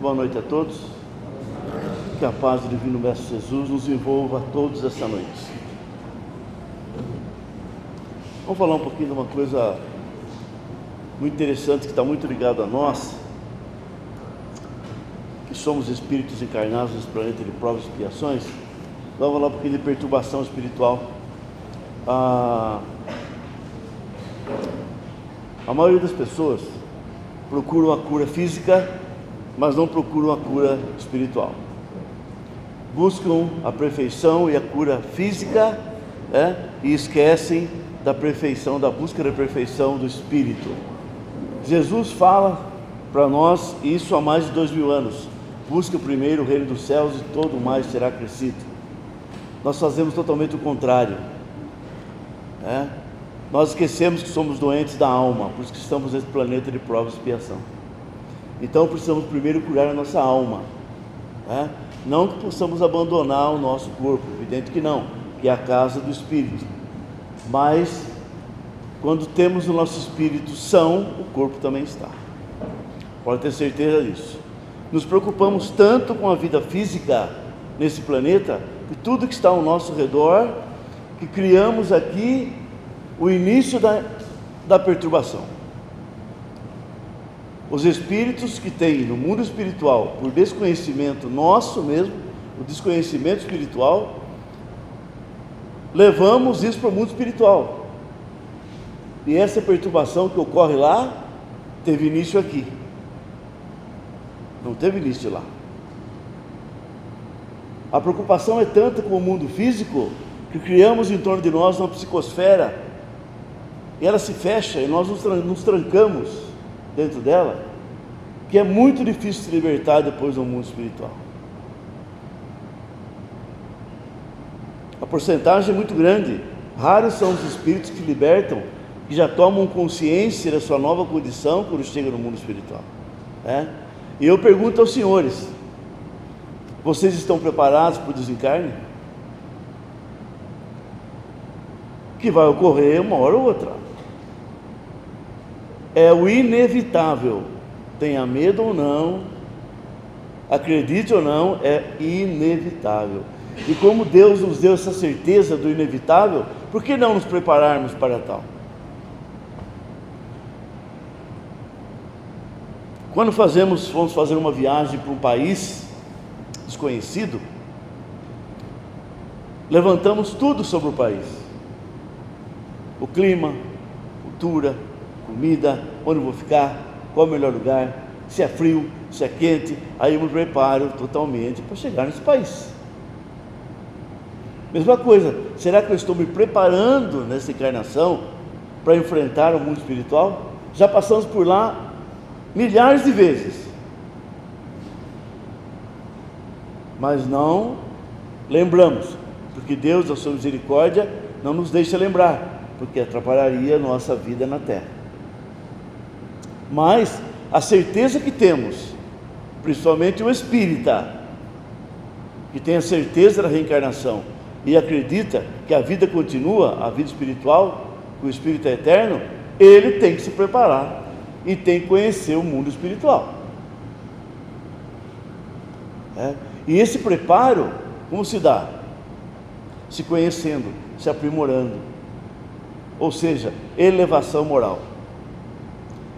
Boa noite a todos. Que a paz do Divino Mestre Jesus nos envolva a todos essa noite. Vamos falar um pouquinho de uma coisa muito interessante que está muito ligado a nós, que somos espíritos encarnados nesse planeta de provas e expiações. Vamos falar um pouquinho de perturbação espiritual. A maioria das pessoas procuram a cura física, mas não procuram a cura espiritual. Buscam a perfeição e a cura física, e esquecem da perfeição, da busca da perfeição do espírito. Jesus fala para nós isso há mais de 2000 anos. Busca primeiro o reino dos céus e todo mais será acrescido. Nós fazemos totalmente o contrário. Nós esquecemos que somos doentes da alma, por isso que estamos nesse planeta de prova e expiação. Então precisamos primeiro curar a nossa alma. Não que possamos abandonar o nosso corpo, evidente que não, que é a casa do espírito. Mas quando temos o nosso espírito são, o corpo também está. Pode ter certeza disso. Nos preocupamos tanto com a vida física nesse planeta, e tudo que está ao nosso redor, que criamos aqui o início da perturbação. Os espíritos que têm no mundo espiritual, por desconhecimento nosso mesmo, o desconhecimento espiritual, levamos isso para o mundo espiritual. E essa perturbação que ocorre lá, teve início aqui. Não teve início lá. A preocupação é tanta com o mundo físico, que criamos em torno de nós uma psicosfera, e ela se fecha, e nós nos trancamos dentro dela, que é muito difícil se libertar depois do mundo espiritual. A porcentagem é muito grande. Raros são os espíritos que libertam, que já tomam consciência da sua nova condição quando chegam no mundo espiritual. E eu pergunto aos senhores: vocês estão preparados para o desencarne? Que vai ocorrer uma hora ou outra. É o inevitável. Tenha medo ou não, acredite ou não, é inevitável. E como Deus nos deu essa certeza do inevitável, por que não nos prepararmos para tal? Quando vamos fazer uma viagem para um país desconhecido, levantamos tudo sobre o país: o clima, cultura, comida, onde eu vou ficar, qual é o melhor lugar, se é frio, se é quente. Aí eu me preparo totalmente para chegar nesse país. Mesma coisa, será que eu estou me preparando nessa encarnação para enfrentar o mundo espiritual? Já passamos por lá milhares de vezes, mas não lembramos, porque Deus, da sua misericórdia, não nos deixa lembrar, porque atrapalharia a nossa vida na terra. Mas a certeza que temos, principalmente o espírita, que tem a certeza da reencarnação e acredita que a vida continua, a vida espiritual, que o espírito é eterno, ele tem que se preparar e tem que conhecer o mundo espiritual. E esse preparo, como se dá? Se conhecendo, se aprimorando, ou seja, elevação moral.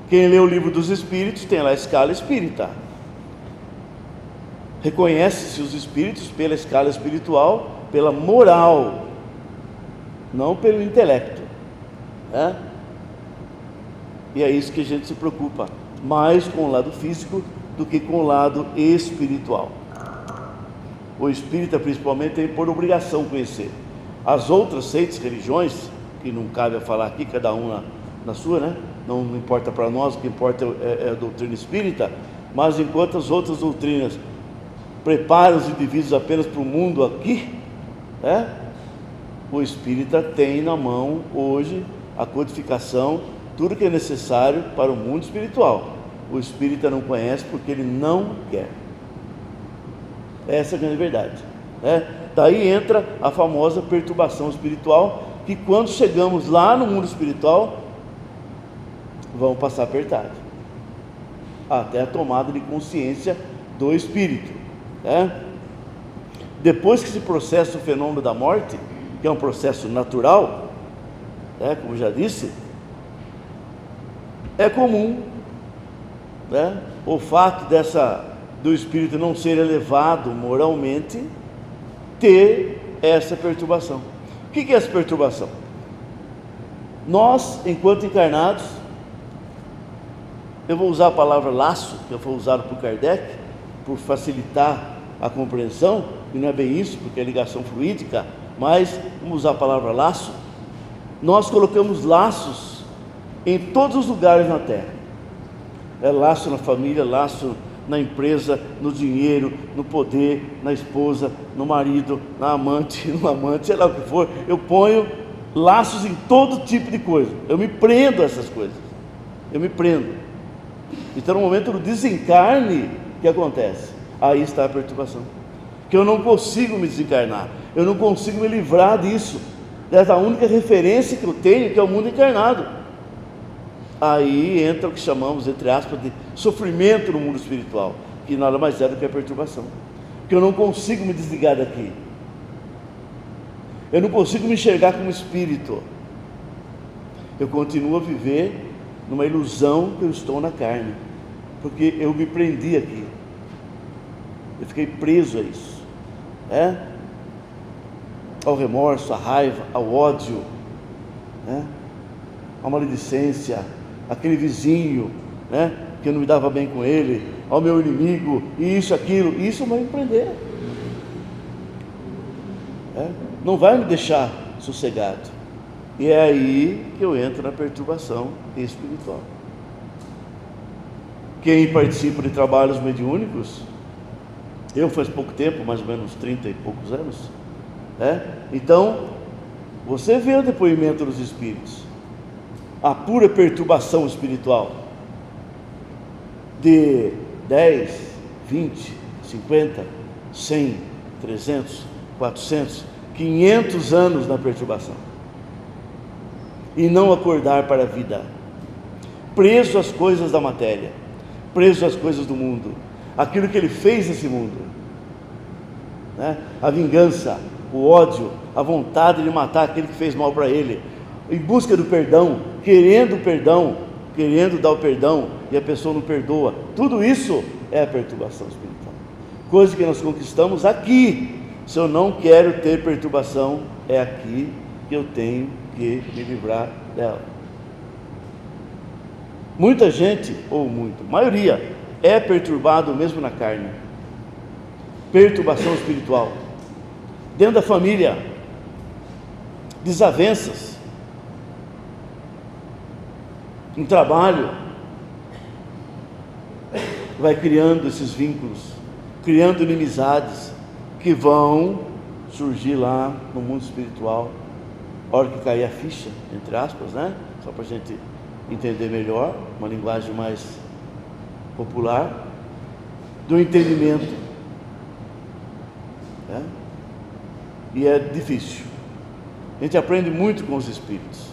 Quem lê o livro dos Espíritos tem lá a escala espírita. Reconhece-se os espíritos pela escala espiritual, pela moral, não pelo intelecto. E é isso que a gente se preocupa, mais com o lado físico do que com o lado espiritual. O espírita, principalmente, tem por obrigação conhecer. As outras seitas, religiões, que não cabe a falar aqui, cada um na sua, não importa para nós, o que importa é a doutrina espírita. Mas enquanto as outras doutrinas preparam os indivíduos apenas para o mundo aqui, o espírita tem na mão hoje a codificação, tudo que é necessário para o mundo espiritual. O espírita não conhece porque ele não quer. Essa é a grande verdade. Daí entra a famosa perturbação espiritual, que quando chegamos lá no mundo espiritual, vão passar apertado, até a tomada de consciência do espírito, né? Depois que se processa o fenômeno da morte, que é um processo natural, né, como já disse, é comum, né, o fato do espírito não ser elevado moralmente, ter essa perturbação. O que é essa perturbação? Nós, enquanto encarnados, eu vou usar a palavra laço, que foi usado por Kardec, por facilitar a compreensão, e não é bem isso, porque é ligação fluídica, mas vamos usar a palavra laço. Nós colocamos laços em todos os lugares na Terra. É laço na família, laço na empresa, no dinheiro, no poder, na esposa, no marido, na amante, no amante, sei lá o que for. Eu ponho laços em todo tipo de coisa. Eu me prendo a essas coisas. Eu me prendo. Então, no momento do desencarne, o que acontece? Aí está a perturbação. Que eu não consigo me desencarnar. Eu não consigo me livrar disso. Dessa única referência que eu tenho, que é o mundo encarnado. Aí entra o que chamamos, entre aspas, de sofrimento no mundo espiritual, que nada mais é do que a perturbação. Que eu não consigo me desligar daqui. Eu não consigo me enxergar como espírito. Eu continuo a viver numa ilusão que eu estou na carne, porque eu me prendi aqui. Eu fiquei preso a isso, ao remorso, à raiva, ao ódio, à maledicência, aquele vizinho, que eu não me dava bem com ele, ao meu inimigo, e isso, aquilo, isso vai me prender, não vai me deixar sossegado. E é aí que eu entro na perturbação espiritual. Quem participa de trabalhos mediúnicos, eu faz pouco tempo, mais ou menos 30 e poucos anos, então você vê o depoimento dos espíritos, a pura perturbação espiritual de 10, 20, 50, 100, 300, 400, 500 anos na perturbação, e não acordar para a vida, preso às coisas da matéria, preso às coisas do mundo, aquilo que ele fez nesse mundo, a vingança, o ódio, a vontade de matar aquele que fez mal para ele, em busca do perdão, querendo dar o perdão, e a pessoa não perdoa. Tudo isso é a perturbação espiritual, coisa que nós conquistamos aqui. Se eu não quero ter perturbação, é aqui que eu tenho que me livrar dela. Muita gente, maioria, é perturbado mesmo na carne. Perturbação espiritual. Dentro da família, desavenças. No trabalho, vai criando esses vínculos, criando inimizades que vão surgir lá no mundo espiritual. A hora que cair a ficha, entre aspas, só para a gente entender melhor, uma linguagem mais popular, do entendimento, e é difícil. A gente aprende muito com os espíritos,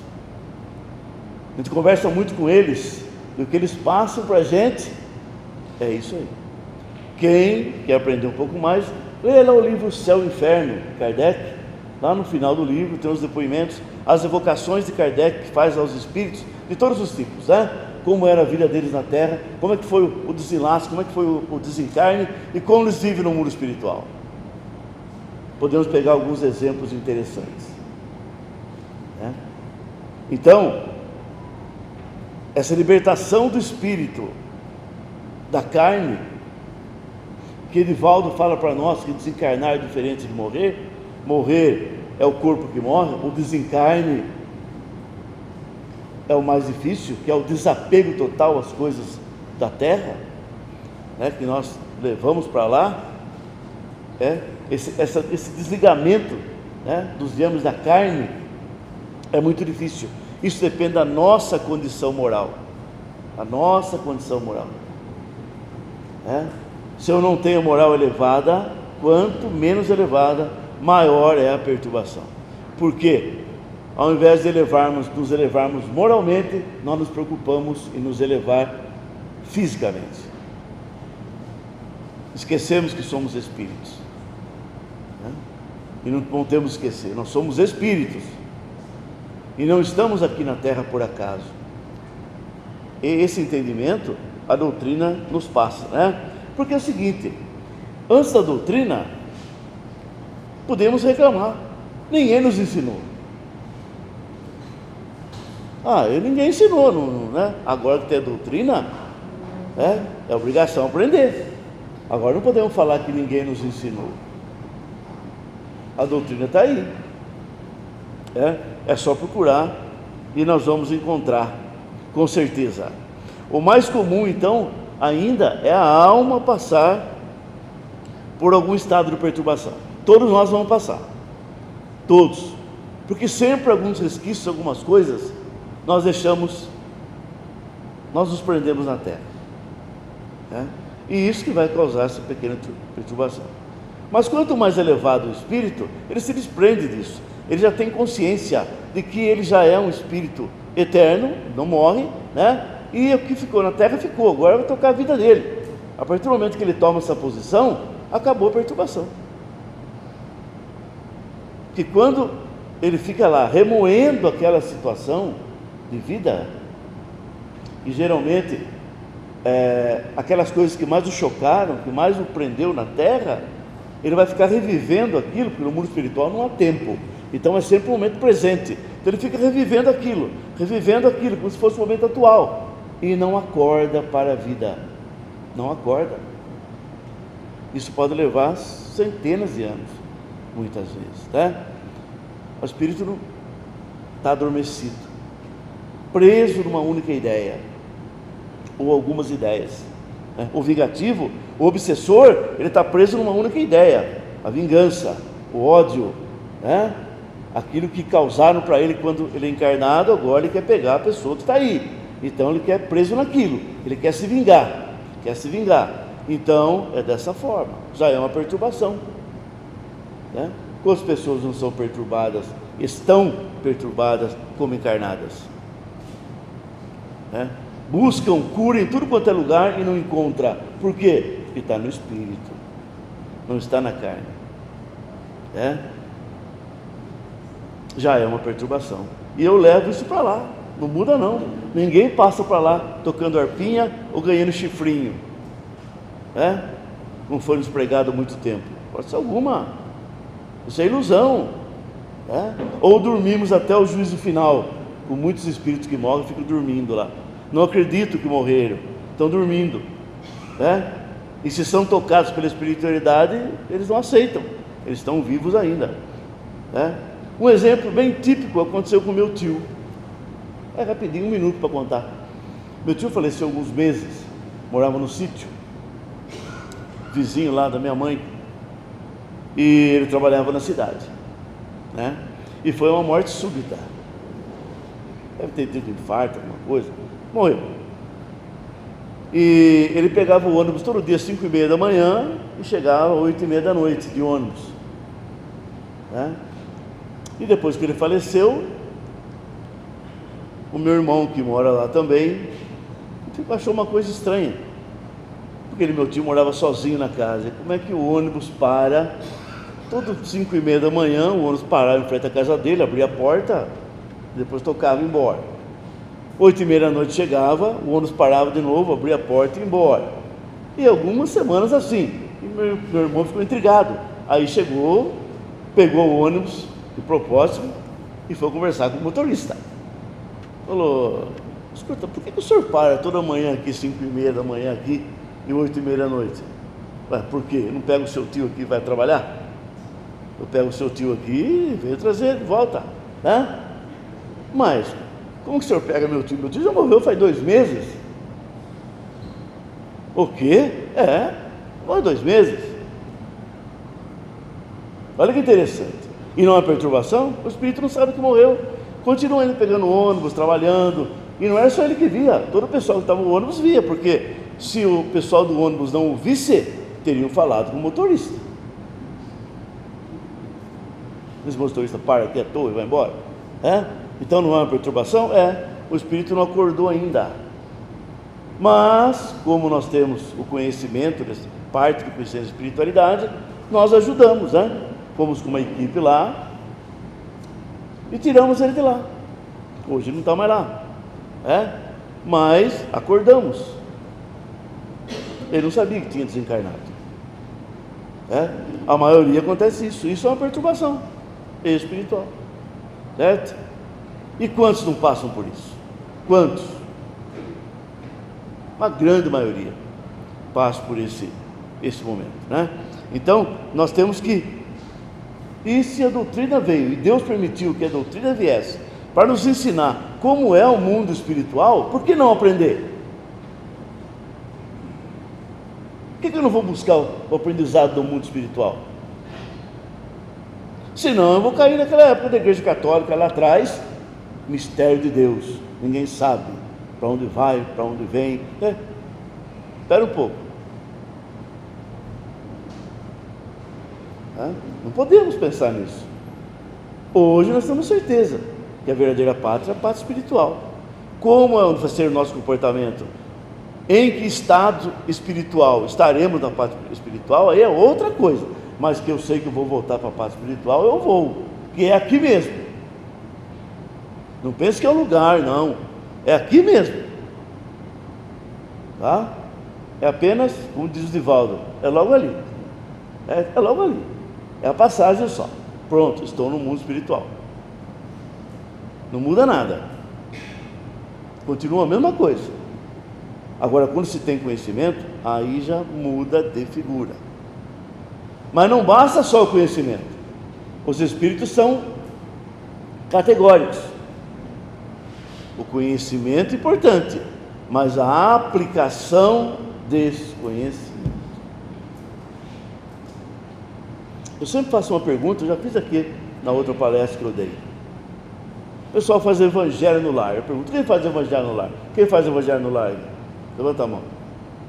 a gente conversa muito com eles, e o que eles passam para a gente é isso aí. Quem quer aprender um pouco mais, lê lá o livro Céu e Inferno, Kardec. Lá no final do livro tem os depoimentos, as evocações de Kardec que faz aos espíritos de todos os tipos, como era a vida deles na Terra, como é que foi o desenlace, como é que foi o desencarne e como eles vivem no mundo espiritual. Podemos pegar alguns exemplos interessantes, Então, essa libertação do espírito da carne, que Edivaldo fala para nós que desencarnar é diferente de morrer. Morrer é o corpo que morre, o desencarne é o mais difícil, que é o desapego total às coisas da terra, que nós levamos para lá, esse desligamento, dos diamas da carne é muito difícil. Isso depende da nossa condição moral, Se eu não tenho moral elevada, quanto menos elevada, maior é a perturbação. Por quê? Ao invés de nos elevarmos moralmente, nós nos preocupamos em nos elevar fisicamente. Esquecemos que somos espíritos, né? E não temos que esquecer, nós somos espíritos e não estamos aqui na Terra por acaso. E esse entendimento a doutrina nos passa, né? Porque é o seguinte, antes da doutrina podemos reclamar, ninguém nos ensinou. Ninguém ensinou, né? Agora que tem a doutrina, é obrigação aprender. Agora não podemos falar que ninguém nos ensinou. A doutrina está aí. É só procurar e nós vamos encontrar, com certeza. O mais comum, então, ainda é a alma passar por algum estado de perturbação. Todos nós vamos passar. Todos. Porque sempre alguns resquícios, algumas coisas, nós nos prendemos na terra. E isso que vai causar essa pequena perturbação. Mas quanto mais elevado o espírito, ele se desprende disso. Ele já tem consciência de que ele já é um espírito eterno, não morre, né? E o que ficou na terra ficou, agora vai tocar a vida dele. A partir do momento que ele toma essa posição, acabou a perturbação. Que quando ele fica lá remoendo aquela situação de vida, e geralmente aquelas coisas que mais o chocaram, que mais o prendeu na terra, ele vai ficar revivendo aquilo, porque no mundo espiritual não há tempo, então é sempre um momento presente. Então ele fica revivendo aquilo, como se fosse o momento atual, e não acorda para a vida, não acorda. Isso pode levar centenas de anos, muitas vezes, né? O espírito não está adormecido, preso numa única ideia, ou algumas ideias, né? O vingativo, o obsessor, ele está preso numa única ideia, a vingança, o ódio, né? Aquilo que causaram para ele quando ele é encarnado, agora ele quer pegar a pessoa que está aí, então ele quer preso naquilo, ele quer se vingar, então é dessa forma, já é uma perturbação, né? Quantas pessoas não são perturbadas, estão perturbadas como encarnadas, né? Buscam cura em tudo quanto é lugar e não encontra. Por quê? Porque está no espírito, não está na carne, já é uma perturbação. E eu levo isso para lá, não muda não. Ninguém passa para lá tocando arpinha ou ganhando chifrinho, não foi nos pregado há muito tempo. Pode ser alguma, isso é ilusão, ou dormimos até o juízo final. Com muitos espíritos que morrem, ficam dormindo lá, não acredito que morreram, estão dormindo, e se são tocados pela espiritualidade, eles não aceitam, eles estão vivos ainda, Um exemplo bem típico aconteceu com meu tio, rapidinho, 1 minuto para contar. Meu tio faleceu há alguns meses, morava no sítio, vizinho lá da minha mãe, e ele trabalhava na cidade, e foi uma morte súbita, deve ter tido infarto, alguma coisa, morreu. E ele pegava o ônibus todo dia às 5h30 da manhã e chegava às 8h30 da noite de ônibus, E depois que ele faleceu, o meu irmão, que mora lá também, achou uma coisa estranha, porque meu tio morava sozinho na casa. E como é que o ônibus para todo 5h30 da manhã, o ônibus parava em frente à casa dele, abria a porta, depois tocava e ia embora. 8h30 da noite chegava, o ônibus parava de novo, abria a porta e ia embora. E algumas semanas assim. E meu irmão ficou intrigado. Aí chegou, pegou o ônibus de propósito e foi conversar com o motorista. Falou: escuta, por que o senhor para toda manhã aqui, 5h30 da manhã aqui e 8h30 da noite? Por quê? Eu não pego o seu tio aqui e vai trabalhar? Eu pego o seu tio aqui e venho trazer de volta, Mas como que o senhor pega meu tio? Meu tio já morreu faz 2 meses. O quê? Morreu 2 meses. Olha que interessante. E não é perturbação? O espírito não sabe que morreu, continua ainda pegando ônibus, trabalhando. E não era só ele que via, todo o pessoal que estava no ônibus via, porque se o pessoal do ônibus não o visse, teriam falado com o motorista. Esse motorista para aqui à toa e vai embora, Então não é uma perturbação? O espírito não acordou ainda, Mas, como nós temos o conhecimento, parte do conhecimento da espiritualidade, nós ajudamos, né? Fomos com uma equipe lá e tiramos ele de lá. Hoje não está mais lá, mas acordamos. Ele não sabia que tinha desencarnado. A maioria acontece isso. Isso é uma perturbação espiritual, certo? E quantos não passam por isso? Quantos? Uma grande maioria passa por esse momento, né? Então, nós temos que... E se a doutrina veio, e Deus permitiu que a doutrina viesse para nos ensinar como é o mundo espiritual, por que não aprender? Por que eu não vou buscar o aprendizado do mundo espiritual? Senão eu vou cair naquela época da igreja católica lá atrás, mistério de Deus, ninguém sabe para onde vai, para onde vem. Espera um pouco. Não podemos pensar nisso. Hoje nós temos certeza que a verdadeira pátria é a pátria espiritual. Como vai ser o nosso comportamento? Em que estado espiritual estaremos na pátria espiritual? Aí é outra coisa. Mas que eu sei que eu vou voltar para a pátria espiritual, eu vou, que é aqui mesmo. Não pense que é um lugar, não. É aqui mesmo. Tá? É apenas, como diz o Divaldo, é logo ali. É logo ali. É a passagem só. Pronto, estou no mundo espiritual. Não muda nada. Continua a mesma coisa. Agora, quando se tem conhecimento, aí já muda de figura. Mas não basta só o conhecimento. Os espíritos são categóricos. O conhecimento é importante, mas a aplicação desse conhecimento. Eu sempre faço uma pergunta, eu já fiz aqui na outra palestra que eu dei. O pessoal faz evangelho no lar. Eu pergunto, quem faz evangelho no lar? Quem faz evangelho no lar? Levanta a mão.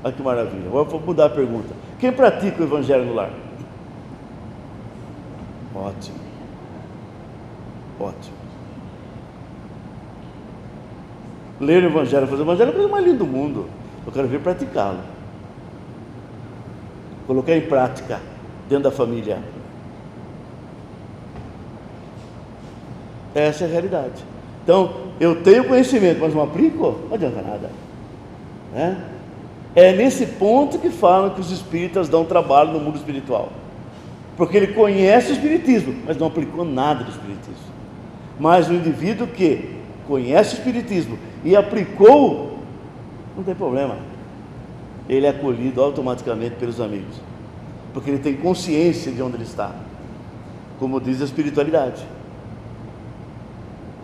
Olha que maravilha. Agora vou mudar a pergunta. Quem pratica o evangelho no lar? Ótimo. Ótimo. Ler o evangelho, fazer o evangelho é a coisa mais linda do mundo. Eu quero ver praticá-lo. Colocar em prática dentro da família. Essa é a realidade. Então, eu tenho conhecimento, mas não aplico? Não adianta nada. É nesse ponto que falam que os espíritas dão trabalho no mundo espiritual. Porque ele conhece o espiritismo, mas não aplicou nada do espiritismo. Mas o indivíduo que conhece o espiritismo e aplicou, não tem problema. Ele é acolhido automaticamente pelos amigos. Porque ele tem consciência de onde ele está. Como diz a espiritualidade.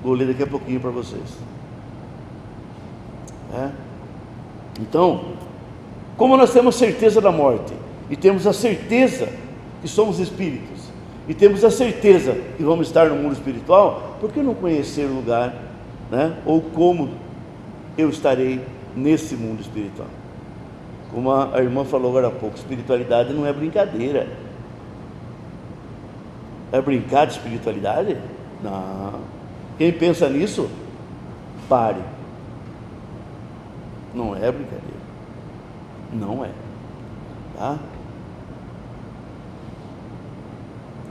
Vou ler daqui a pouquinho para vocês. Então, como nós temos certeza da morte, e temos a certeza que somos espíritos, e temos a certeza que vamos estar no mundo espiritual, por que não conhecer o lugar, ou como eu estarei nesse mundo espiritual? Como a irmã falou agora há pouco, espiritualidade não é brincadeira. É brincar de espiritualidade? Não. Quem pensa nisso, pare. Não é brincadeira. Não é. Tá?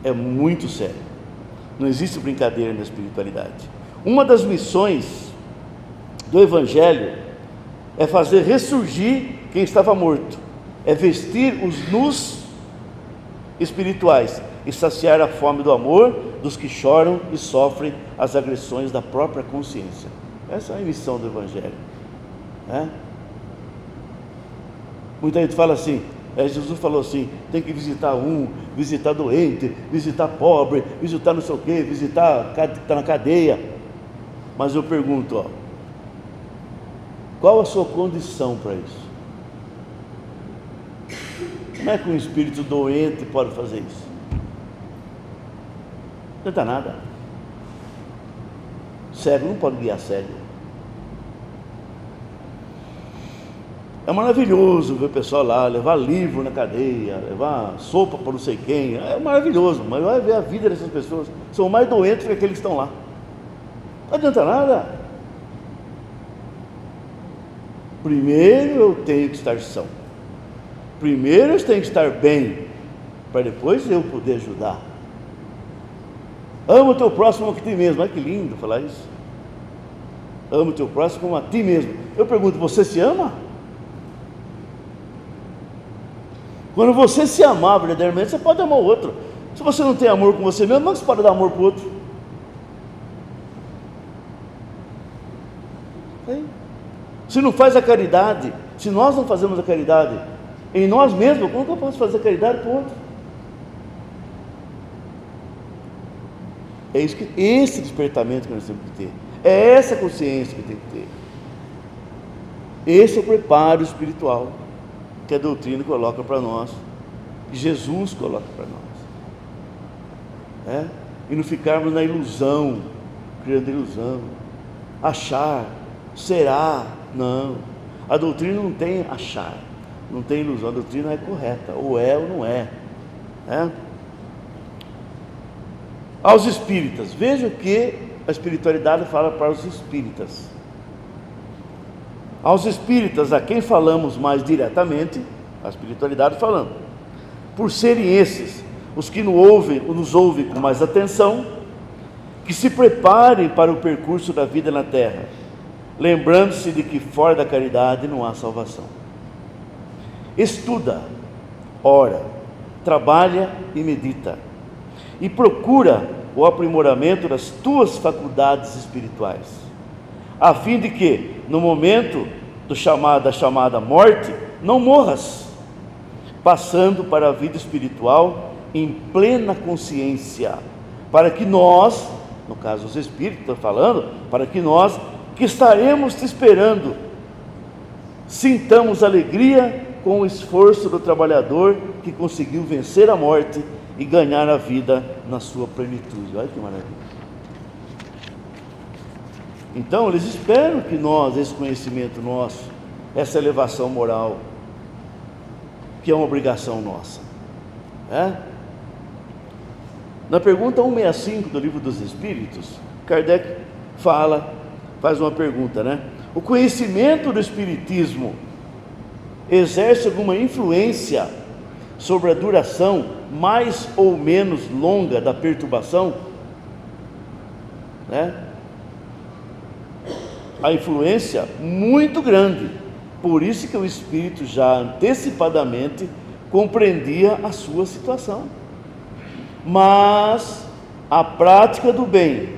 É muito sério. Não existe brincadeira na espiritualidade. Uma das missões do Evangelho é fazer ressurgir quem estava morto. É vestir os nus espirituais e saciar a fome do amor dos que choram e sofrem as agressões da própria consciência. Essa é a missão do Evangelho. Muita gente fala assim, Jesus falou assim, tem que visitar visitar doente, visitar pobre, visitar não sei o que, visitar que está na cadeia. Mas eu pergunto, qual a sua condição para isso? Como é que um espírito doente pode fazer isso? Não adianta nada. Cego não pode guiar cego. É maravilhoso ver o pessoal lá, levar livro na cadeia, levar sopa para não sei quem, é maravilhoso, mas vai ver a vida dessas pessoas, são mais doentes que aqueles que estão lá. Não adianta nada. Primeiro eu tenho que estar são. Primeiro eu tenho que estar bem, para depois eu poder ajudar. Ama o teu próximo como a ti mesmo. Olha que lindo falar isso. Ama o teu próximo como a ti mesmo. Eu pergunto, você se ama? Quando você se amar verdadeiramente, você pode amar o outro. Se você não tem amor com você mesmo, não você pode dar amor para o outro. Se não faz a caridade, se nós não fazemos a caridade em nós mesmos, como que eu posso fazer a caridade para o outro? É isso que, esse despertamento que nós temos que ter. É essa consciência que tem que ter. Esse é o preparo espiritual que a doutrina coloca para nós, que Jesus coloca para nós. E não ficarmos na ilusão, criando ilusão, achar, será, não. A doutrina não tem achar, não tem ilusão, a doutrina é correta, ou é ou não é. Aos espíritas, veja o que a espiritualidade fala para os espíritas. Aos espíritas, a quem falamos mais diretamente, a espiritualidade falando, por serem esses os que nos ouvem com mais atenção, que se preparem para o percurso da vida na terra, lembrando-se de que fora da caridade não há salvação. Estuda, ora, trabalha e medita, e procura o aprimoramento das tuas faculdades espirituais, a fim de que, no momento da chamada morte, não morras, passando para a vida espiritual em plena consciência, para que nós, no caso os espíritos estão falando, para que nós que estaremos te esperando, sintamos alegria com o esforço do trabalhador que conseguiu vencer a morte e ganhar a vida na sua plenitude. Olha que maravilha. Então eles esperam que nós, esse conhecimento nosso, essa elevação moral, que é uma obrigação nossa, Na pergunta 165 do Livro dos Espíritos, Kardec faz uma pergunta, O conhecimento do Espiritismo exerce alguma influência sobre a duração mais ou menos longa da perturbação? A influência muito grande. Por isso que o Espírito já antecipadamente compreendia a sua situação. Mas a prática do bem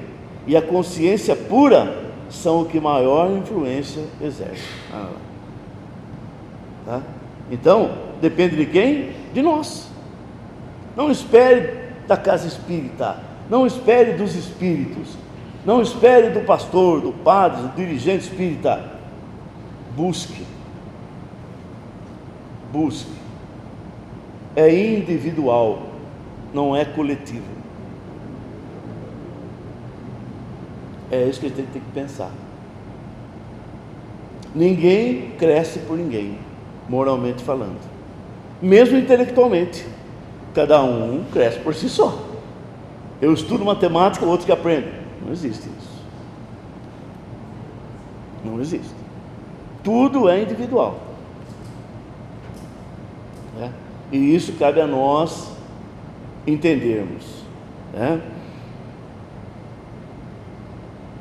e a consciência pura são o que maior influência exerce. Então, depende de quem? De nós. Não espere da casa espírita, não espere dos espíritos, não espere do pastor, do padre, do dirigente espírita. Busque. É individual, não é coletivo. É isso que a gente tem que pensar. Ninguém cresce por ninguém, moralmente falando, mesmo intelectualmente. Cada um cresce por si só. Eu estudo matemática, o outro que aprende. Não existe isso. Não existe. Tudo é individual. E isso cabe a nós entendermos.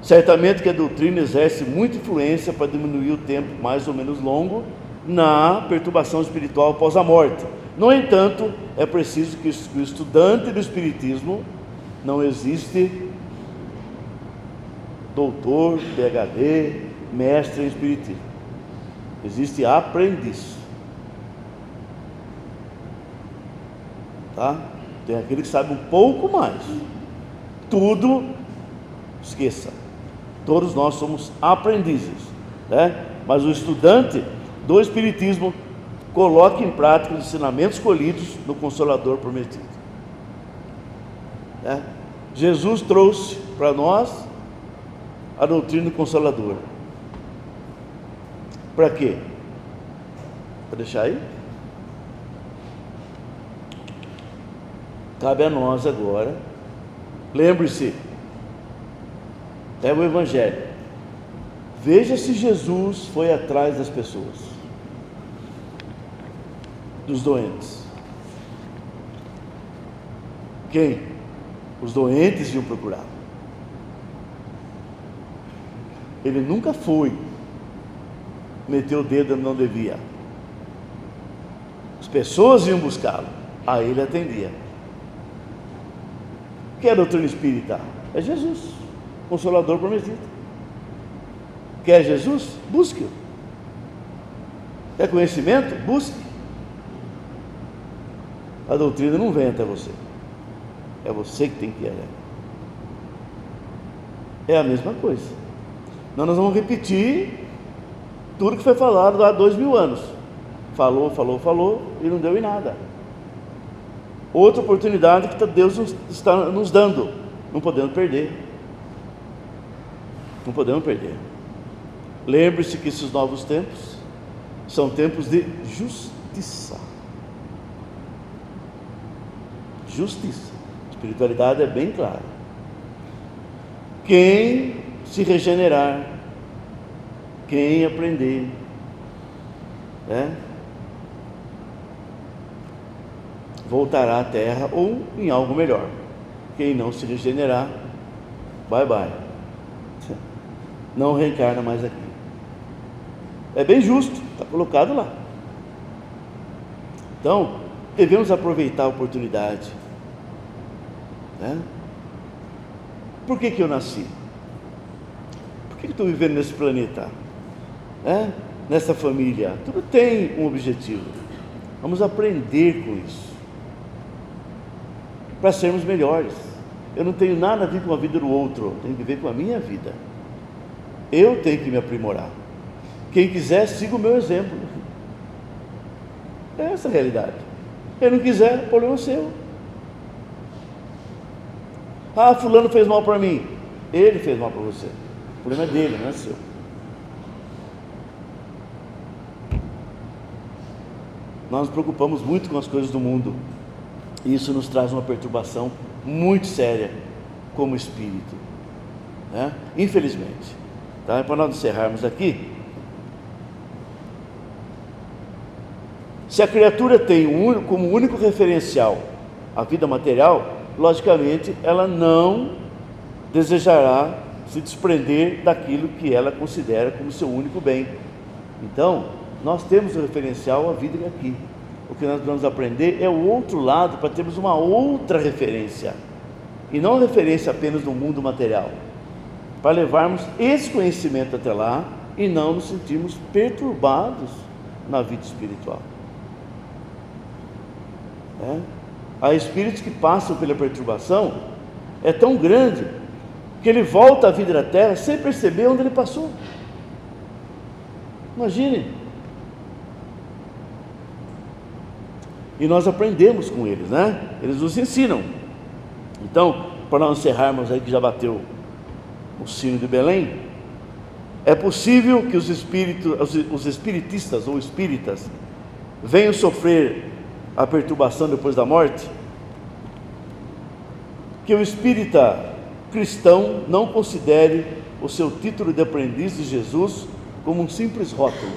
Certamente que a doutrina exerce muita influência para diminuir o tempo mais ou menos longo na perturbação espiritual após a morte. No entanto, é preciso que o estudante do Espiritismo, não existe doutor, PhD, mestre em Espiritismo, existe aprendiz. Tem aquele que sabe um pouco mais. Tudo, esqueça. Todos nós somos aprendizes, Mas o estudante do Espiritismo coloca em prática os ensinamentos colhidos no Consolador prometido. Jesus trouxe para nós a doutrina do Consolador. Para quê? Para deixar aí? Cabe a nós agora. Lembre-se, é o Evangelho. Veja se Jesus foi atrás das pessoas, dos doentes. Quem? Os doentes iam procurar. Ele nunca foi meter o dedo onde não devia. As pessoas iam buscá-lo, a ele atendia. O que é a doutrina espírita? É Jesus, Consolador prometido. Quer Jesus? Busque-o. Quer conhecimento? Busque. A doutrina não vem até você. É você que tem que ir. É a mesma coisa. Nós vamos repetir tudo que foi falado há 2000 anos. Falou e não deu em nada. Outra oportunidade que Deus está nos dando. Não podemos perder. Não podemos perder. Lembre-se que esses novos tempos são tempos de justiça. Justiça. A espiritualidade é bem clara. Quem se regenerar, quem aprender, voltará à terra ou em algo melhor. Quem não se regenerar, bye bye, não reencarna mais aqui. É bem justo, está colocado lá. Então, devemos aproveitar a oportunidade. Por que eu nasci? Por que eu estou vivendo nesse planeta? Nessa família? Tudo tem um objetivo. Vamos aprender com isso, para sermos melhores. Eu não tenho nada a ver com a vida do outro, eu tenho que ver com a minha vida. Eu tenho que me aprimorar. Quem quiser, siga o meu exemplo. É essa a realidade. Quem não quiser, o problema é seu. Fulano fez mal para mim. Ele fez mal para você. O problema é dele, não é seu. Nós nos preocupamos muito com as coisas do mundo, e isso nos traz uma perturbação muito séria como espírito, infelizmente. Para nós encerrarmos aqui, se a criatura tem como único referencial a vida material, logicamente ela não desejará se desprender daquilo que ela considera como seu único bem. Então, nós temos o referencial a vida aqui. O que nós vamos aprender é o outro lado, para termos uma outra referência, e não referência apenas no mundo material, para levarmos esse conhecimento até lá e não nos sentirmos perturbados na vida espiritual. Há espíritos que passam pela perturbação, é tão grande que ele volta à vida da terra sem perceber onde ele passou. Imagine. E nós aprendemos com eles, eles nos ensinam. Então, para nós encerrarmos aí, que já bateu o sino de Belém, é possível que os espiritistas ou espíritas venham sofrer a perturbação depois da morte? Que o espírita cristão não considere o seu título de aprendiz de Jesus como um simples rótulo,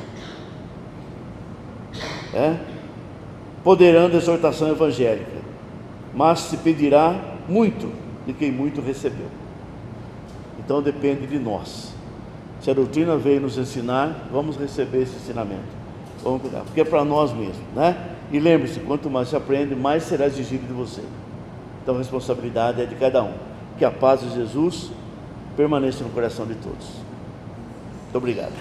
poderando a exortação evangélica, mas se pedirá muito de quem muito recebeu. Então depende de nós. Se a doutrina veio nos ensinar, vamos receber esse ensinamento, vamos cuidar, porque é para nós mesmos, E lembre-se, quanto mais se aprende, mais será exigido de você. Então a responsabilidade é de cada um. Que a paz de Jesus permaneça no coração de todos. Muito obrigado.